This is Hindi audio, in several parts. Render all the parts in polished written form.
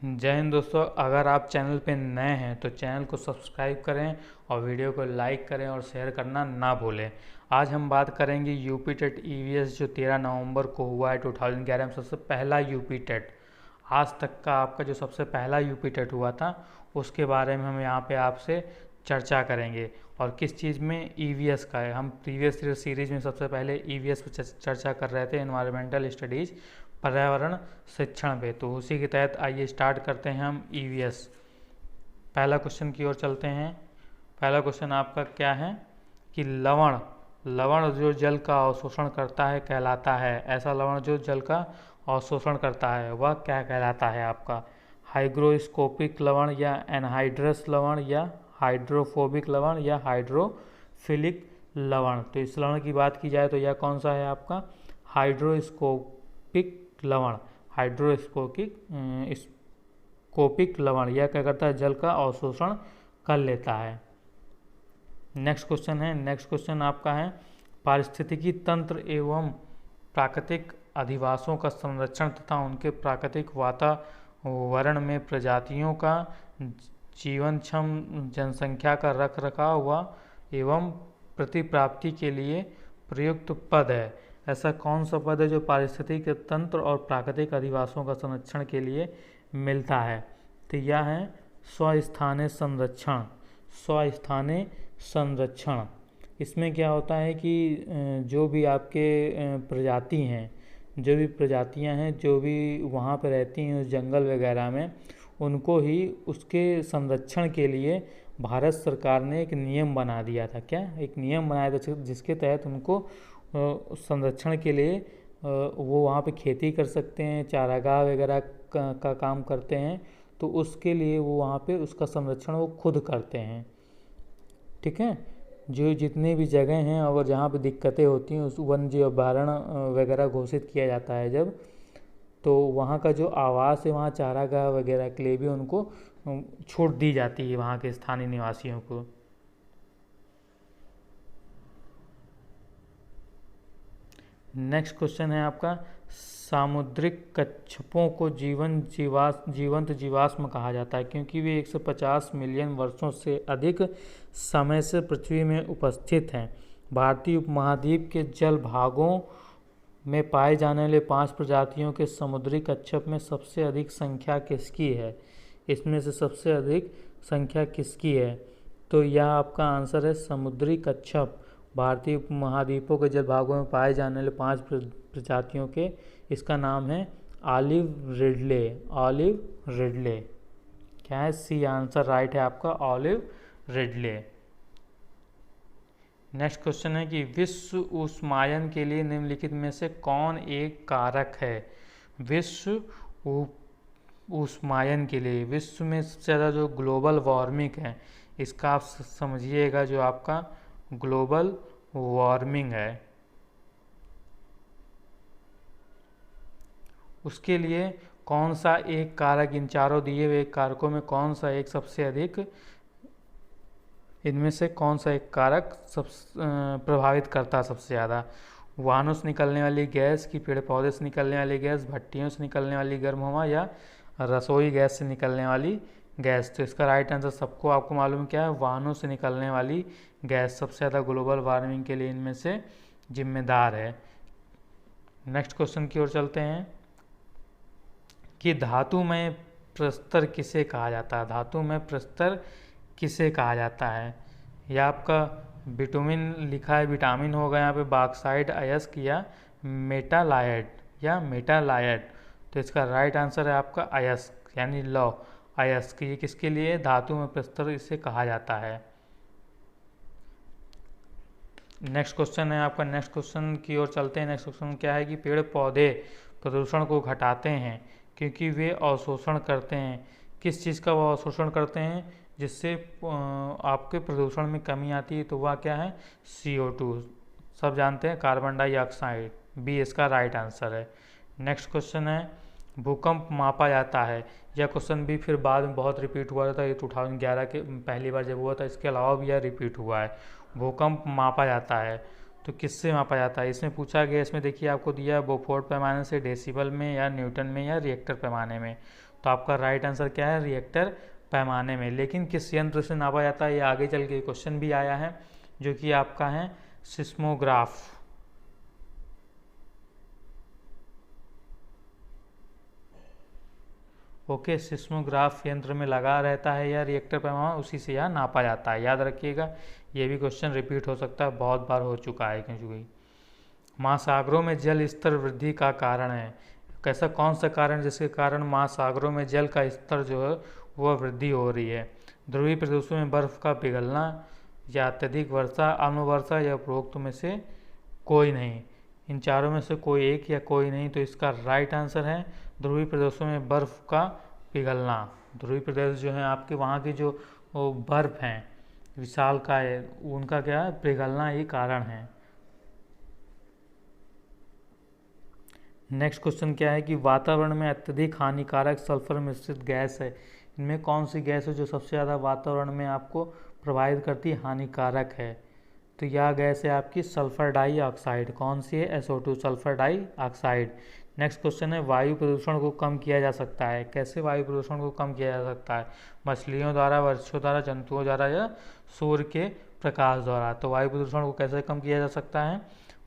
जय हिंद दोस्तों। अगर आप चैनल पे नए हैं तो चैनल को सब्सक्राइब करें और वीडियो को लाइक करें और शेयर करना ना भूलें। आज हम बात करेंगे यूपी टेट ईवीएस जो 13 नवंबर को हुआ है 2011 में, सबसे पहला यूपी टेट। आज तक का आपका जो सबसे पहला यूपी टेट हुआ था उसके बारे में हम यहाँ पे आपसे चर्चा करेंगे। और किस चीज़ में? ईवीएस का है। हम प्रीवियस सीरीज में सबसे पहले ईवीएस पर चर्चा कर रहे थे, एनवायरमेंटल स्टडीज़, पर्यावरण शिक्षण पे। तो उसी के तहत आइए स्टार्ट करते हैं हम ईवीएस। पहला क्वेश्चन की ओर चलते हैं। पहला क्वेश्चन आपका क्या है कि लवण लवण जो जल का अवशोषण करता है कहलाता है। ऐसा लवण जो जल का अवशोषण करता है वह क्या कहलाता है आपका? हाइग्रोस्कोपिक लवण या एनहाइड्रस लवण या हाइड्रोफोबिक लवण या हाइड्रोफिलिक लवण। तो इस लवण की बात की जाए तो यह कौन सा है आपका? हाइड्रोस्कोपिक लवण। हाइड्रोस्कोपिक लवण यह क्या करता है? जल का अवशोषण कर लेता है। नेक्स्ट क्वेश्चन आपका है पारिस्थितिकी तंत्र एवं प्राकृतिक अधिवासों का संरक्षण तथा उनके प्राकृतिक वातावरण में प्रजातियों का जीवनक्षम जनसंख्या का रखरखाव एवं प्रतिप्राप्ति के लिए प्रयुक्त पद है। ऐसा कौन सा पद है जो पारिस्थितिक तंत्र और प्राकृतिक अधिवासों का संरक्षण के लिए मिलता है? तो यह है स्वस्थानीय संरक्षण। स्वस्थानीय संरक्षण इसमें क्या होता है कि जो भी आपके प्रजाति हैं, जो भी प्रजातियां हैं, जो भी वहाँ पर रहती हैं उस जंगल वगैरह में, उनको ही उसके संरक्षण के लिए भारत सरकार ने एक नियम बना दिया था। क्या? एक नियम बनाया था जिसके तहत उनको संरक्षण के लिए वो वहाँ पे खेती कर सकते हैं, चारागाह वगैरह का काम करते हैं। तो उसके लिए वो वहाँ पे उसका संरक्षण वो खुद करते हैं। ठीक है। जो जितने भी जगह हैं और जहाँ पे दिक्कतें होती हैं उस वन्य जीव अभयारण्य वगैरह घोषित किया जाता है जब, तो वहाँ का जो आवास है वहाँ चारागाह वगैरह के लिए भी उनको छूट दी जाती है वहाँ के स्थानीय निवासियों को। नेक्स्ट क्वेश्चन है आपका सामुद्रिक कच्छपों को जीवंत जीवाश्म कहा जाता है क्योंकि वे 150 मिलियन वर्षों से अधिक समय से पृथ्वी में उपस्थित हैं। भारतीय उपमहाद्वीप के जल भागों में पाए जाने वाले 5 प्रजातियों के समुद्री कच्छप में सबसे अधिक संख्या किसकी है? इसमें से सबसे अधिक संख्या किसकी है? तो यह आपका आंसर है समुद्री कच्छप। भारतीय उपमहाद्वीपों के जलभागों में पाए जाने वाले 5 प्रजातियों के, इसका नाम है ऑलिव रिडले। ऑलिव रिडले क्या है? सी आंसर राइट है आपका, ऑलिव रिडले। नेक्स्ट क्वेश्चन है कि विश्व ऊष्मायन के लिए निम्नलिखित में से कौन एक कारक है? विश्व ऊष्मायन के लिए विश्व में सबसे ज़्यादा जो ग्लोबल वार्मिंग है, इसका आप समझिएगा जो आपका ग्लोबल वार्मिंग है, उसके लिए कौन सा एक कारक, इन चारों दिए हुए कारकों में कौन सा एक सबसे अधिक, इनमें से कौन सा एक कारक प्रभावित करता है सबसे ज़्यादा? वाहनों से निकलने वाली गैस की, पेड़ पौधे से निकलने वाली गैस, भट्टियों से निकलने वाली गर्म हवा या रसोई गैस से निकलने वाली गैस? तो इसका राइट आंसर सबको आपको मालूम क्या है? वाहनों से निकलने वाली गैस सबसे ज़्यादा ग्लोबल वार्मिंग के लिए इनमें से जिम्मेदार है। नेक्स्ट क्वेश्चन की ओर चलते हैं कि धातु में प्रस्तर किसे कहा जाता है? धातु में प्रस्तर किसे कहा जाता है? यह आपका विटामिन लिखा है, विटामिन होगा यहाँ पे बॉक्साइट अयस्क या मेटालाइट। तो इसका राइट आंसर है आपका अयस्क यानी लौ अयस्क। ये किसके लिए? धातु में प्रस्तर इसे कहा जाता है। नेक्स्ट क्वेश्चन है आपका, नेक्स्ट क्वेश्चन की ओर चलते हैं। नेक्स्ट क्वेश्चन क्या है कि पेड़ पौधे प्रदूषण को घटाते हैं क्योंकि वे अवशोषण करते हैं। किस चीज़ का वो अवशोषण करते हैं जिससे आपके प्रदूषण में कमी आती है? तो वह क्या है? CO2। सब जानते हैं, कार्बन डाइऑक्साइड। बी इसका राइट आंसर है। नेक्स्ट क्वेश्चन है भूकंप मापा जाता है। यह क्वेश्चन भी फिर बाद में बहुत रिपीट हुआ था, ये 2011 के पहली बार जब हुआ था, इसके अलावा भी यह रिपीट हुआ है। भूकंप मापा जाता है तो किससे मापा जाता है? इसमें पूछा गया, इसमें देखिए आपको दिया है बोफोर्ड पैमाने से, डेसिबल में या न्यूटन में या रिएक्टर पैमाने में। तो आपका राइट आंसर क्या है, रिएक्टर पैमाने में। लेकिन किस यंत्र से नापा जाता है, ये आगे चल के क्वेश्चन भी आया है, जो कि आपका है सिस्मोग्राफ। ओके, सिस्मोग्राफ यंत्र में लगा रहता है या रिएक्टर पैमाना, उसी से यह नापा जाता है। याद रखिएगा, ये भी क्वेश्चन रिपीट हो सकता है, बहुत बार हो चुका है क्योंकि। महासागरों में जल स्तर वृद्धि का कारण है, कैसा कौन सा कारण जिसके कारण महासागरों में जल का स्तर जो है वह वृद्धि हो रही है। ध्रुवीय प्रदेशों में बर्फ का पिघलना, या अत्यधिक वर्षा, अम्ल वर्षा, या उपरोक्त में से कोई नहीं। इन चारों में से कोई एक या कोई नहीं, तो इसका राइट आंसर है ध्रुवीय प्रदेशों में बर्फ का पिघलना। ध्रुवीय प्रदेश जो है आपके, वहाँ की जो बर्फ हैं विशाल का है, उनका क्या है, पिघलना ही कारण है। नेक्स्ट क्वेश्चन क्या है कि वातावरण में अत्यधिक हानिकारक सल्फर मिश्रित गैस है, इनमें कौन सी गैस है जो सबसे ज़्यादा वातावरण में आपको प्रभावित करती है, हानिकारक है। तो यह गैस है आपकी सल्फर डाइऑक्साइड। कौन सी है, SO2, sulphur dioxide. Next question है वायु प्रदूषण को कम किया जा सकता है, कैसे वायु प्रदूषण को कम किया जा सकता है, मछलियों द्वारा, वृक्षों द्वारा, जंतुओं द्वारा, या सूर्य के प्रकाश द्वारा। तो वायु प्रदूषण को कैसे कम किया जा सकता है,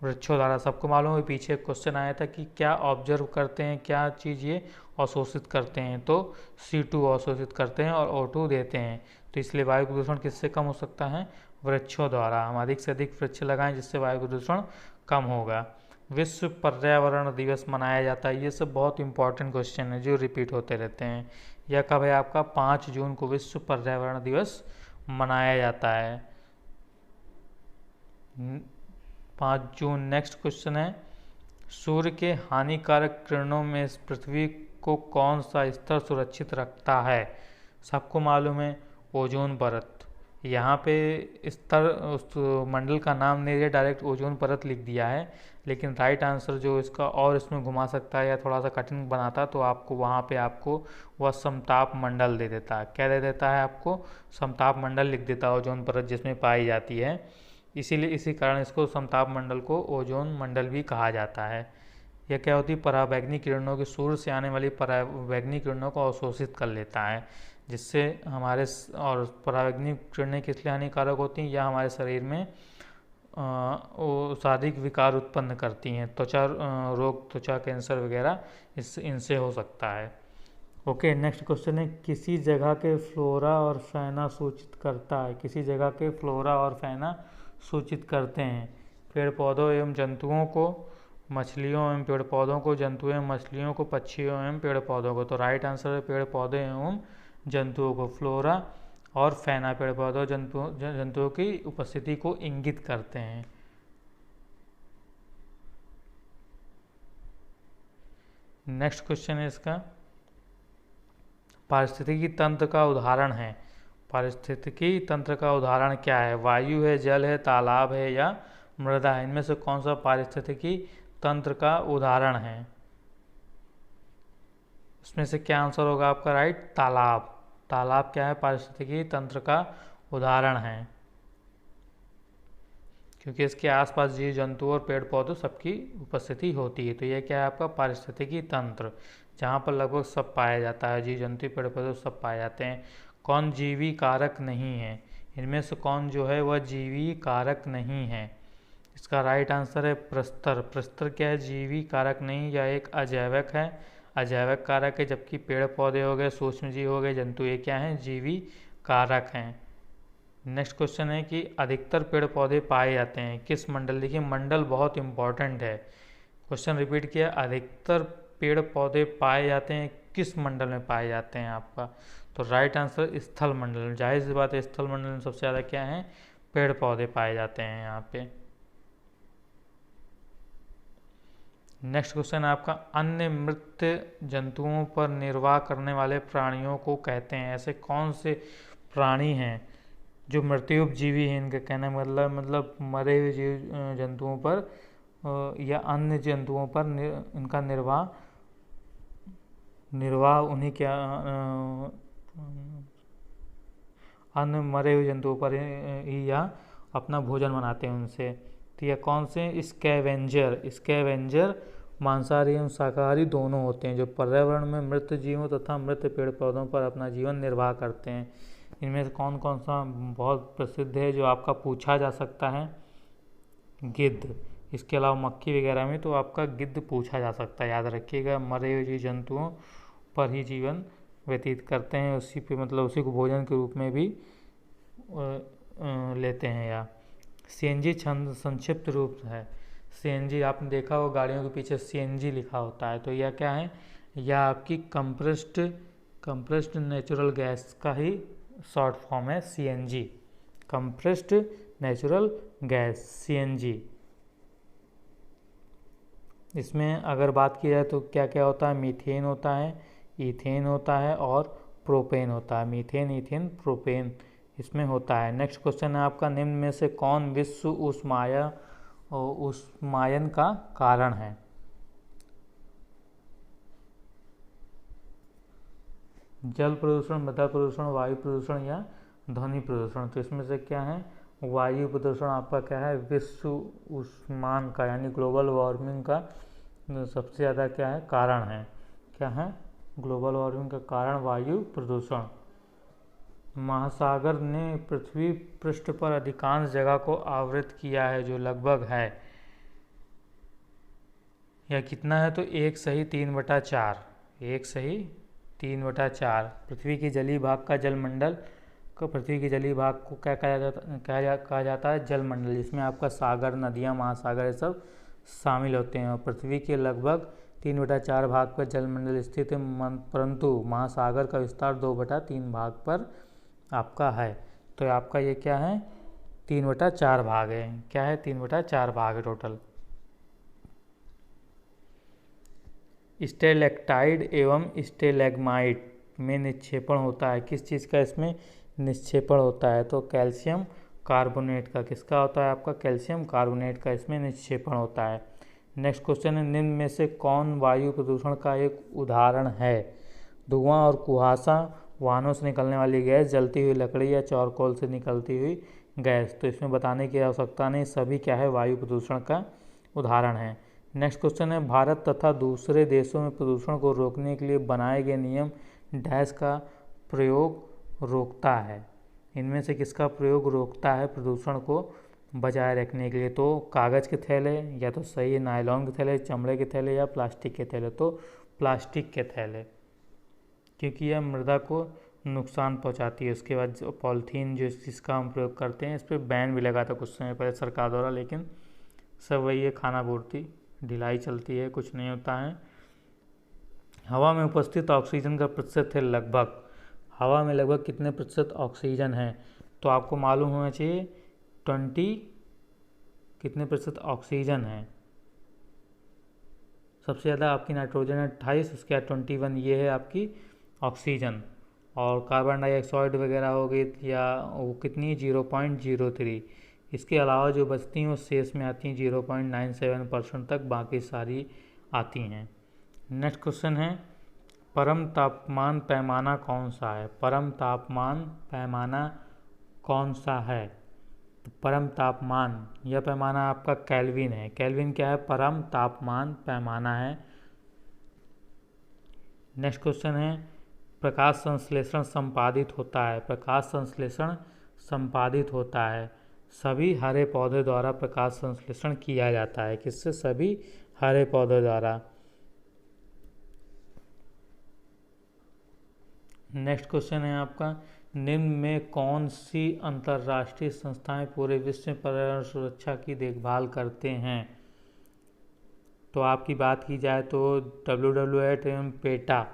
वृक्षों द्वारा। सबको मालूम है, पीछे एक क्वेश्चन आया था कि क्या ऑब्जर्व करते हैं, क्या चीज़ ये अवशोषित करते हैं, तो CO2 अवशोषित करते हैं और O2 देते हैं। तो इसलिए वायु प्रदूषण किससे कम हो सकता है, वृक्षों द्वारा। हम अधिक से अधिक वृक्ष लगाएं जिससे वायु प्रदूषण कम होगा। विश्व पर्यावरण दिवस मनाया जाता है, ये सब बहुत इंपॉर्टेंट क्वेश्चन है जो रिपीट होते रहते हैं। यह कब है आपका, 5 जून को विश्व पर्यावरण दिवस मनाया जाता है, 5 जून। नेक्स्ट क्वेश्चन है सूर्य के हानिकारक किरणों में पृथ्वी को कौन सा स्तर सुरक्षित रखता है। सबको मालूम है ओजोन परत। यहाँ पे स्तर उस मंडल का नाम नहीं दिया, डायरेक्ट ओजोन परत लिख दिया है। लेकिन राइट आंसर जो इसका और इसमें घुमा सकता है या थोड़ा सा कठिन बनाता, तो आपको वहाँ पे आपको वह समताप मंडल दे देता है। क्या दे देता है आपको, समताप मंडल लिख देता है, ओजोन परत जिसमें पाई जाती है। इसीलिए इसी कारण इसको समताप मंडल को ओजोन मंडल भी कहा जाता है। यह क्या होती है, पराबैंगनी किरणों की, सूर्य से आने वाली पराबैंगनी किरणों को अवशोषित कर लेता है, जिससे हमारे और पराबैंगनी किरणें किस लिए हानिकारक होती हैं, या हमारे शरीर में शारीरिक विकार उत्पन्न करती हैं, त्वचा रोग, त्वचा कैंसर वगैरह इनसे हो सकता है। ओके, नेक्स्ट क्वेश्चन है किसी जगह के फ्लोरा और फैना सूचित करता है, किसी जगह के फ्लोरा और फैना सूचित करते हैं, पेड़ पौधों एवं जंतुओं को, मछलियों एवं पेड़ पौधों को, जंतुओं एवं मछलियों को, पक्षियों एवं पेड़ पौधों को। तो राइट आंसर है पेड़ पौधे एवं जंतुओं को। फ्लोरा और फैना पेड़ पौधों जंतुओं की उपस्थिति को इंगित करते हैं। नेक्स्ट क्वेश्चन है इसका, पारिस्थितिकी तंत्र का उदाहरण है। पारिस्थितिकी तंत्र का उदाहरण क्या है, वायु है, जल है, तालाब है, या मृदा है। इनमें से कौन सा पारिस्थितिकी तंत्र का उदाहरण है। इसमें से क्या आंसर होगा आपका राइट, तालाब। तालाब क्या है, पारिस्थितिकी तंत्र का उदाहरण है, क्योंकि इसके आसपास जीव जंतु और पेड़ पौधों सबकी उपस्थिति होती है। तो यह क्या है आपका पारिस्थितिकी तंत्र, जहाँ पर लगभग सब पाया जाता है, जीव जंतु पेड़ पौधे सब पाए जाते हैं। कौन जीवी कारक नहीं है, इनमें से कौन जो है वह जीवी कारक नहीं है। इसका राइट आंसर है प्रस्तर। प्रस्तर क्या है, जीवी कारक नहीं, या एक अजैविक है, अजैविक कारक है। जबकि पेड़ पौधे हो गए, सूक्ष्म जीव हो गए, जंतु, ये क्या हैं, जीवी कारक हैं। नेक्स्ट क्वेश्चन है कि अधिकतर पेड़ पौधे पाए जाते हैं किस मंडल। देखिए मंडल बहुत इंपॉर्टेंट है, क्वेश्चन रिपीट किया, अधिकतर पेड़ पौधे पाए जाते हैं किस मंडल में पाए जाते हैं आपका। तो राइट आंसर स्थल मंडल। जाहिर सी बात है स्थल मंडल में सबसे ज़्यादा क्या है, पेड़ पौधे पाए जाते हैं यहाँ पे। नेक्स्ट क्वेश्चन है आपका, अन्य मृत जंतुओं पर निर्वाह करने वाले प्राणियों को कहते हैं। ऐसे कौन से प्राणी हैं जो मृत्युपजीवी हैं, इनका कहना मतलब मरे हुए जीव जंतुओं पर या अन्य जंतुओं पर इनका निर्वाह उन्हीं क्या अन्य मरे हुए जंतुओं पर ही या अपना भोजन बनाते हैं उनसे। तो यह कौन से, स्कैवेंजर। स्कैवेंजर मांसाहारी एवं शाकाहारी दोनों होते हैं, जो पर्यावरण में मृत जीवों तथा मृत पेड़ पौधों पर अपना जीवन निर्वाह करते हैं। इनमें से कौन कौन सा बहुत प्रसिद्ध है जो आपका पूछा जा सकता है? गिद्ध। इसके अलावा मक्खी वगैरह में तो आपका गिद्ध पूछा जा सकता है, याद रखिएगा। मरे हुए जीव जंतुओं पर ही जीवन व्यतीत करते हैं, उसी पे मतलब उसी को भोजन के रूप में भी लेते हैं। या सीएनजी छंद संक्षिप्त रूप है। सीएनजी आपने देखा हो गाड़ियों के पीछे सीएनजी लिखा होता है, तो यह क्या है? यह आपकी कंप्रेस्ड नेचुरल गैस का ही शॉर्ट फॉर्म है CNG, compressed natural gas CNG. इसमें अगर बात की जाए तो क्या क्या होता है? मीथेन होता है, ईथेन होता है और प्रोपेन होता है। मीथेन, ईथेन, प्रोपेन इसमें होता है। नेक्स्ट क्वेश्चन है आपका, निम्न में से कौन विश्व उष्मायन का कारण है? जल प्रदूषण, मृदा प्रदूषण, वायु प्रदूषण या ध्वनि प्रदूषण? तो इसमें से क्या है? वायु प्रदूषण आपका क्या है? विश्व उष्मायन का यानी ग्लोबल वार्मिंग का सबसे ज़्यादा क्या है? कारण है। क्या है? ग्लोबल वार्मिंग का कारण वायु प्रदूषण। महासागर ने पृथ्वी पृष्ठ पर अधिकांश जगह को आवृत किया है, जो लगभग है, या कितना है? तो 1 सही 3/4, 1 सही 3/4। पृथ्वी की जलीय भाग का जलमंडल को, पृथ्वी के जलीय भाग को क्या कहा जाता है? जलमंडल, जिसमें आपका सागर, नदियाँ, महासागर ये सब शामिल होते हैं। और पृथ्वी के लगभग 3/4 भाग पर जलमंडल स्थित है, परंतु महासागर का विस्तार 2/3 भाग पर आपका है। तो आपका ये क्या है? 3/4 भाग है। क्या है? 3/4 भाग है टोटल। स्टेलेक्टाइड एवं स्टेलेग्माइट में निक्षेपण होता है, किस चीज़ का इसमें निक्षेपण होता है? तो कैल्शियम कार्बोनेट का। किसका होता है? आपका कैल्शियम कार्बोनेट का इसमें निक्षेपण होता है। नेक्स्ट क्वेश्चन है, निम्न में से कौन वायु प्रदूषण का एक उदाहरण है? धुआं और कुहासा, वाहनों से निकलने वाली गैस, जलती हुई लकड़ी या चारकोल से निकलती हुई गैस? तो इसमें बताने की आवश्यकता नहीं, सभी क्या है? वायु प्रदूषण का उदाहरण है। नेक्स्ट क्वेश्चन है, भारत तथा दूसरे देशों में प्रदूषण को रोकने के लिए बनाए गए नियम डैश का प्रयोग रोकता है? इनमें से किसका प्रयोग रोकता है प्रदूषण को बचाए रखने के लिए? तो कागज़ के थैले, या तो सही है नायलॉन के थैले, चमड़े के थैले या प्लास्टिक के थैले? तो प्लास्टिक के थैले, क्योंकि यह मृदा को नुकसान पहुंचाती है। उसके बाद जो पॉलीथीन जो जिसका हम प्रयोग करते हैं, इस पर बैन भी लगा था कुछ समय पहले सरकार द्वारा, लेकिन सब वही है, खाना पूर्ति, ढिलाई चलती है, कुछ नहीं होता है। हवा में उपस्थित ऑक्सीजन का प्रतिशत है लगभग, हवा में लगभग कितने प्रतिशत ऑक्सीजन है? तो आपको मालूम होना चाहिए 20 कितने प्रतिशत ऑक्सीजन है। सबसे ज़्यादा आपकी नाइट्रोजन है 28, उसके बाद 21 ये है आपकी ऑक्सीजन। और कार्बन डाइऑक्साइड वगैरह हो गई या वो कितनी 0.03। इसके अलावा जो बचती हैं वो शेष में आती हैं 0.97% तक, बाकी सारी आती हैं। नेक्स्ट क्वेश्चन है, परम तापमान पैमाना कौन सा है? परम तापमान पैमाना कौन सा है? तो परम तापमान, यह पैमाना आपका केल्विन है। केल्विन क्या है? परम तापमान पैमाना है। नेक्स्ट क्वेश्चन है, प्रकाश संश्लेषण संपादित होता है? प्रकाश संश्लेषण संपादित होता है, सभी हरे पौधे द्वारा प्रकाश संश्लेषण किया जाता है। किससे? सभी हरे पौधे द्वारा। नेक्स्ट क्वेश्चन है आपका, निम्न में कौन सी अंतर्राष्ट्रीय संस्थाएं पूरे विश्व में पर्यावरण सुरक्षा की देखभाल करते हैं? तो आपकी बात की जाए तो WWF एवं पेटा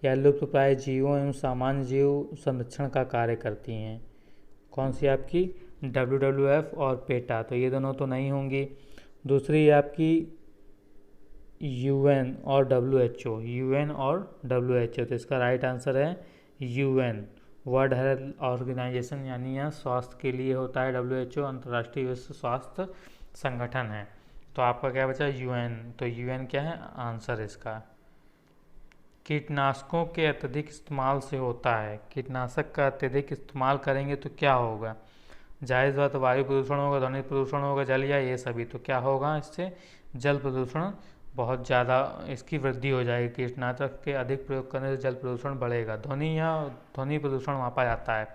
या लुप्तप्राय जीवों एवं सामान्य जीव संरक्षण का कार्य करती हैं। कौन सी आपकी? WWF और पेटा, तो ये दोनों तो नहीं होंगी। दूसरी आपकी UN और WHO, UN और WHO, तो इसका राइट आंसर है UN, वर्ल्ड हेल्थ ऑर्गेनाइजेशन, यानी यह स्वास्थ्य के लिए होता है। WHO अंतर्राष्ट्रीय विश्व स्वास्थ्य संगठन है। तो आपका क्या बचा? UN, तो UN क्या है आंसर इसका। कीटनाशकों के अत्यधिक इस्तेमाल से होता है, कीटनाशक का अत्यधिक इस्तेमाल करेंगे तो क्या होगा? जाहिर बात वायु प्रदूषण होगा, ध्वनि प्रदूषण होगा, जल या ये सभी। तो क्या होगा इससे? जल प्रदूषण बहुत ज़्यादा इसकी वृद्धि हो जाएगी। कीटनाशक के अधिक प्रयोग करने से जल प्रदूषण बढ़ेगा। ध्वनि प्रदूषण मापा जाता है।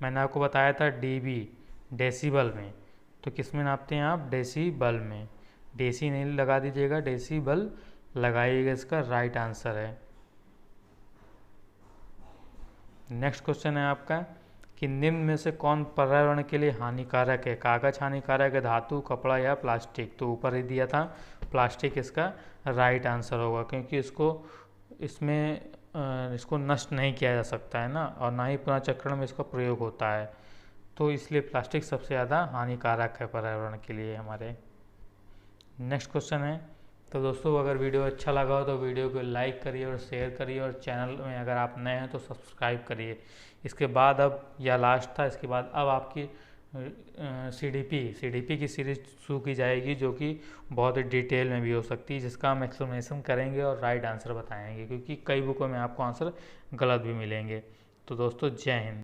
मैंने आपको बताया था डीबी, डेसिबल में, तो किस में नापते हैं आप? डेसिबल में। डेसी नहीं लगा दीजिएगा, डेसिबल लगाइएगा, इसका राइट आंसर है। नेक्स्ट क्वेश्चन है आपका कि निम्न में से कौन पर्यावरण के लिए हानिकारक है? कागज हानिकारक है, धातु, कपड़ा या प्लास्टिक? तो ऊपर ही दिया था प्लास्टिक इसका राइट आंसर होगा, क्योंकि इसको नष्ट नहीं किया जा सकता है ना, और ना ही पुनर्चक्रण में इसका प्रयोग होता है, तो इसलिए प्लास्टिक सबसे ज़्यादा हानिकारक है पर्यावरण के लिए हमारे। नेक्स्ट क्वेश्चन है, तो दोस्तों अगर वीडियो अच्छा लगा हो तो वीडियो को लाइक करिए और शेयर करिए, और चैनल में अगर आप नए हैं तो सब्सक्राइब करिए। इसके बाद अब, या लास्ट था, इसके बाद अब आपकी CDP की सीरीज शुरू की जाएगी, जो कि बहुत ही डिटेल में भी हो सकती है, जिसका हम एक्सप्लेनेशन करेंगे और राइट आंसर बताएंगे, क्योंकि कई बुकों में आपको आंसर गलत भी मिलेंगे। तो दोस्तों जय हिंद।